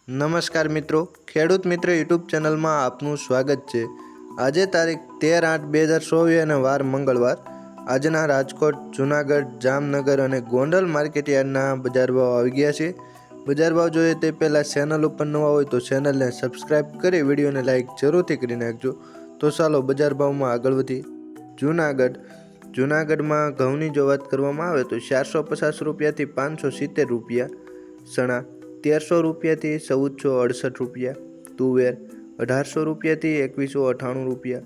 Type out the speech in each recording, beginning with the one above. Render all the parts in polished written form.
નમસ્કાર મિત્રો, ખેડૂત મિત્ર યુટ્યુબ ચેનલમાં આપનું સ્વાગત છે। આજે તારીખ 13/8/2024 અને વાર મંગળવાર। આજના રાજકોટ, જૂનાગઢ, જામનગર અને ગોંડલ માર્કેટયાર્ડના બજાર ભાવ આવી ગયા છે। બજાર ભાવ જોઈએ તે પહેલાં ચેનલ ઉપર નવા હોય તો ચેનલને સબસ્ક્રાઈબ કરી વિડીયોને લાઇક જરૂરથી કરી નાખજો। તો ચાલો બજાર ભાવમાં આગળ વધીએ। જૂનાગઢમાં ઘઉંની જો વાત કરવામાં આવે તો 450 રૂપિયાથી 570 રૂપિયા, ચણા 1300 રૂપિયાથી 1468 રૂપિયા, તુવેર 1800 રૂપિયાથી 2198 રૂપિયા,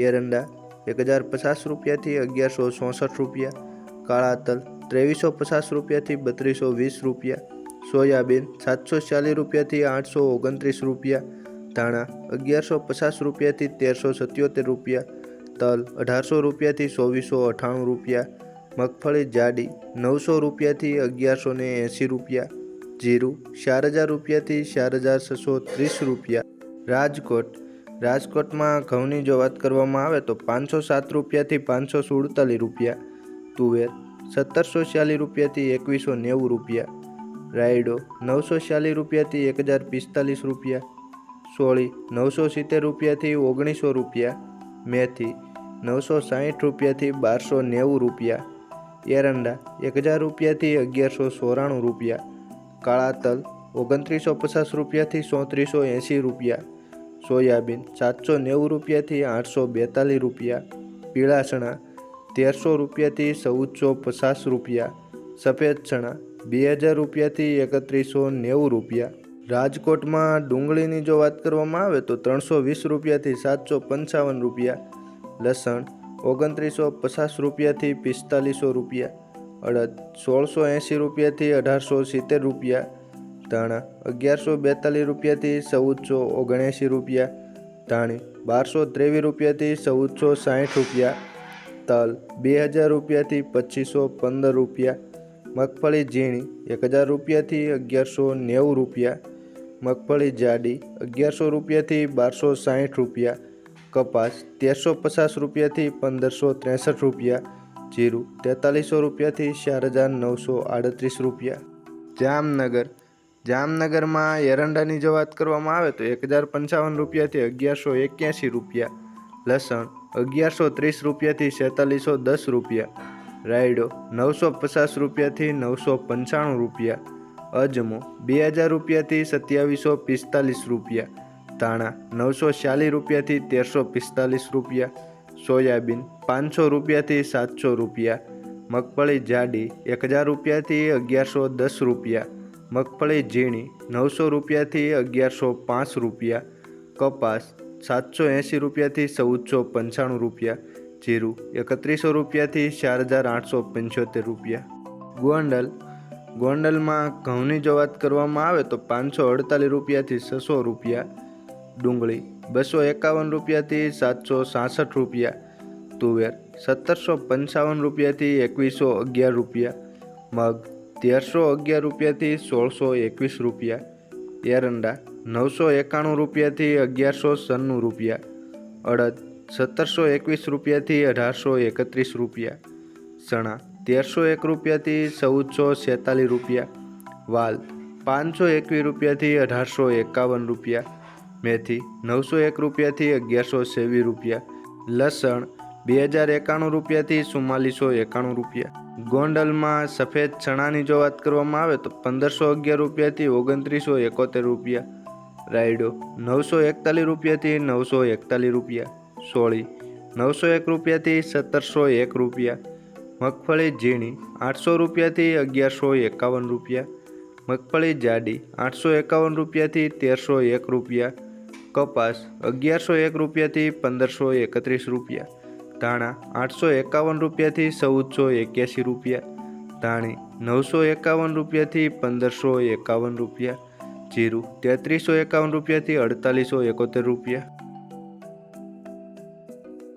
એરંડા 1050 રૂપિયાથી 1164 રૂપિયા, કાળા તલ 2350 રૂપિયાથી 3220 રૂપિયા, સોયાબીન 740 રૂપિયાથી 829 રૂપિયા, ધાણા 1150 રૂપિયાથી 1377 રૂપિયા, તલ 1800 રૂપિયાથી 2498 રૂપિયા, મગફળી જાડી 900 રૂપિયાથી 1180 રૂપિયા, જીરું 4000 રૂપિયાથી 4630 રૂપિયા। રાજકોટમાં ઘઉંની જો વાત કરવામાં આવે તો 507 રૂપિયાથી 547 રૂપિયા, તુવેર 1740 રૂપિયાથી 2190 રૂપિયા, રાયડો 940 રૂપિયાથી 1045 રૂપિયા, સોળી 970 રૂપિયાથી 1900 રૂપિયા, મેથી 960 રૂપિયાથી 1290 રૂપિયા, એરંડા 1000 રૂપિયાથી 1194 રૂપિયા, કાળા તલ 2950 રૂપિયાથી 3480 રૂપિયા, સોયાબીન 790 રૂપિયાથી 842 રૂપિયા, પીળા ચણા 1300 રૂપિયાથી 1450 રૂપિયા, સફેદ ચણા 2000 રૂપિયાથી 3190 રૂપિયા। રાજકોટમાં ડુંગળીની જો વાત કરવામાં આવે તો 320 રૂપિયાથી 755 રૂપિયા, લસણ 2950 રૂપિયાથી 4500 રૂપિયા, અડદ 1680 રૂપિયાથી 1870 રૂપિયા, ધાણા 1142 રૂપિયાથી 1479 રૂપિયા, ધાણી 1223 રૂપિયાથી 1460 રૂપિયા, તલ 2000 રૂપિયાથી 2515 રૂપિયા, મગફળી ઝીણી 1000 રૂપિયાથી 1190 રૂપિયા, મગફળી જાડી 1100 રૂપિયાથી 1260 રૂપિયા, કપાસ 1350 રૂપિયાથી 1563 રૂપિયા, જીરું 4300 રૂપિયાથી 4938 રૂપિયા। જામનગરમાં એરંડાની જો વાત કરવામાં આવે તો 1055 રૂપિયાથી 1181 રૂપિયા, લસણ 1130 રૂપિયાથી 4610 રૂપિયા, રાયડો 950 રૂપિયાથી 995 રૂપિયા, અજમો 2000 રૂપિયાથી 2745 રૂપિયા, ધાણા 940 રૂપિયાથી 1345 રૂપિયા, સોયાબીન 500 રૂપિયાથી 700 રૂપિયા, મગફળી જાડી 1000 રૂપિયાથી 1110 રૂપિયા, મગફળી ઝીણી 900 રૂપિયાથી 1105 રૂપિયા, કપાસ 780 રૂપિયાથી 1495 રૂપિયા, જીરું 3100 રૂપિયાથી 4875 રૂપિયા। ગોંડલમાં ઘઉંની જો વાત કરવામાં આવે તો 548 રૂપિયાથી 600 રૂપિયા, ડુંગળી 251 રૂપિયાથી 766 રૂપિયા, તુવેર 1755 રૂપિયાથી 2111 રૂપિયા, મગ 1311 રૂપિયાથી 1621 રૂપિયા, એરંડા 991 રૂપિયાથી 1196 રૂપિયા, અડદ 1721 રૂપિયાથી 1831 રૂપિયા, ચણા 1301 રૂપિયાથી 1446 રૂપિયા, વાલ 521 રૂપિયાથી 1851 રૂપિયા, મેથી 901 રૂપિયાથી 1126 રૂપિયા, લસણ 2091 રૂપિયાથી 4491 રૂપિયા। ગોંડલમાં સફેદ ચણાની જો વાત કરવામાં આવે તો 1511 રૂપિયાથી 2971 રૂપિયા, રાયડો 941 રૂપિયાથી 941 રૂપિયા, સોળી 901 રૂપિયાથી 1701 રૂપિયા, મગફળી ઝીણી 800 રૂપિયાથી 1151 રૂપિયા, મગફળી જાડી 851 રૂપિયાથી 1301 રૂપિયા, કપાસ 1101 રૂપિયાથી 1531 રૂપિયા, ધાણા 851 રૂપિયાથી 1481 રૂપિયા, ધાણી 951 રૂપિયાથી 1551 રૂપિયા, જીરું 3351 રૂપિયાથી 4871 રૂપિયા।